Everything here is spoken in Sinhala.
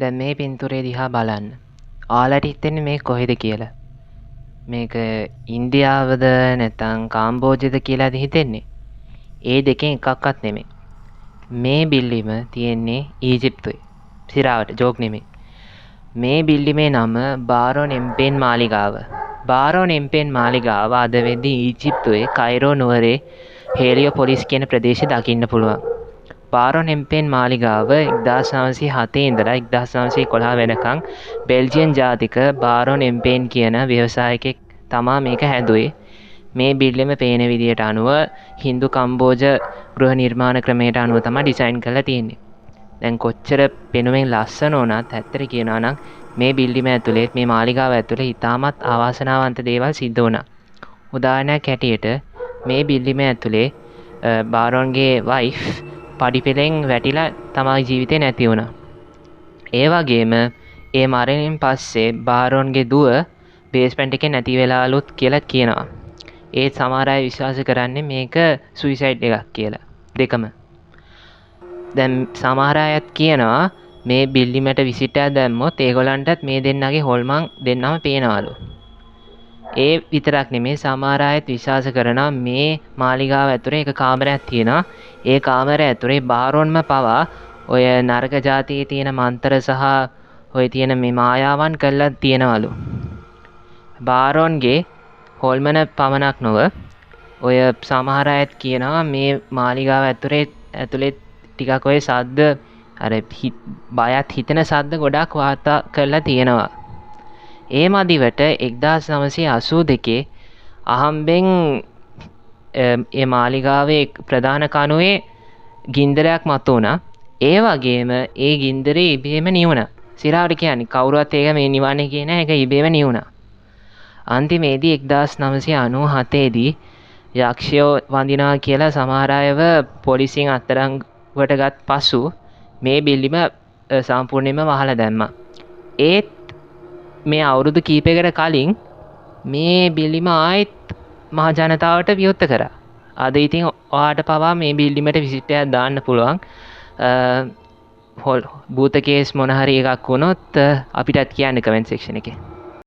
දැන් මේ පින්තූරේ දිහා බලන්න. ඔයාලට හිතෙන්නේ මේ කොහෙද කියලා? මේක ඉන්දියාවද නැත්නම් කාම්බෝජද කියලාද හිතෙන්නේ? ඒ දෙකෙන් එකක්වත් නෙමෙයි. මේ බිල්ඩිම තියෙන්නේ ඊජිප්තුවේ. සිරාවට ජෝක් නෙමෙයි. මේ බිල්ඩිමේ නම බාරොන් එම්පෙන් මාලිගාව. බාරොන් එම්පෙන් මාලිගාව අද වෙද්දී ඊජිප්තුවේ කයිරෝ නුවරේ හේලියෝපොලිස් කියන ප්‍රදේශය දකින්න පුළුවන්. බාරොන් එම්පෙන් මාලිගාව 1907 ඉඳලා 1911 වෙනකන් බෙල්ජියන් ජාතික බාරොන් එම්පෙන් කියන ව්‍යවසායකයෙක් තමා මේක හැදුවේ. මේ බිල්ඩිම පේන විදියට අනුව හින්දු කම්බෝජ ගෘහ නිර්මාණ ක්‍රමයට අනුව තමයි ඩිසයින් කරලා තියෙන්නේ. දැන් කොච්චර පෙනුමෙන් ලස්සන වුණත් ඇත්තට කියනවා නම් මේ බිල්ඩිම ඇතුලේ මේ මාලිගාව ඇතුලේ ඉතාමත් අවාසනාවන්ත දේවල් සිද්ධ වුණා. උදාහරණයක් හැටියට මේ බිල්ඩිම ඇතුලේ බාරොන්ගේ වයිෆ් පඩිපෙළෙන් වැටිලා තමා ජීවිතේ නැති වුණා. ඒ වගේම ඒ මරණයෙන් පස්සේ බාරොන්ගේ දුව බේස්මන්ට් එකේ නැති වෙලාලුත් කියලා කියනවා. ඒත් සමහර අය විශ්වාස කරන්නේ මේක සුයිසයිඩ් එකක් කියලා. දෙකම. දැන් සමහර අයත් කියනවා මේ බිල්ඩිමට විසිට් එකක් දැම්මොත් ඒගොල්ලන්ටත් මේ දෙන්නගේ හොල්මන් දෙන්නම පේනවලු. ඒ විතරක් නෙමේ සමහර අයත් විශ්වාස කරනවා මේ මාලිගාව ඇතුලේ එක කාමරයක් තියෙනවා. ඒ කාමරය ඇතුලේ බාරොන්ම පවා ඔය නරක ජාතියේ තියෙන මන්තර සහ ඔය තියෙන මේ මායාවන් කරලා තියෙනවලු. බාරොන්ගේ හොල්මන පමණක් නොව ඔය සමහර අයත් කියනවා මේ මාලිගාව ඇතුලේ ටිකක් ඔය සද්ද අර බයත් හිතෙන සද්ද ගොඩක් වාර්තා කරලා තියෙනවා. ඒ මදිවට 1982 අහම්බෙන් ඒ මාලිගාවේ ප්‍රධාන කණුවේ ගින්දරයක් මතුවුණා. ඒ වගේම ඒ ගින්දරේ ඉබේම නිවුණා. සිරාවට කියන්නේ කවුරුවත් ඒක මේ නිවන්නේ කියන එක ඉබේම නිවුණා. අන්තිමේදී 1997 දී යක්ෂයෝ වඳිනවා කියලා සමහර අයව පොලිසියෙන් අත්අඩංගුවට ගත් පසු මේ බිල්ඩිම සම්පූර්ණයෙන්ම වහලා දැම්මා. ඒත් මේ අවුරුදු කීපයකට කලින් මේ බිල්ඩිම ආයෙත් මහ ජනතාවට විවෘත කරා. අද ඉතින් ඔයාට පවා මේ බිල්ඩිමට විසිට් එකක් දාන්න පුළුවන්. භූත කේස් මොන හරි එකක් වුණොත් අපිටත් කියන්න කමෙන්ට් සෙක්ෂන් එකේ.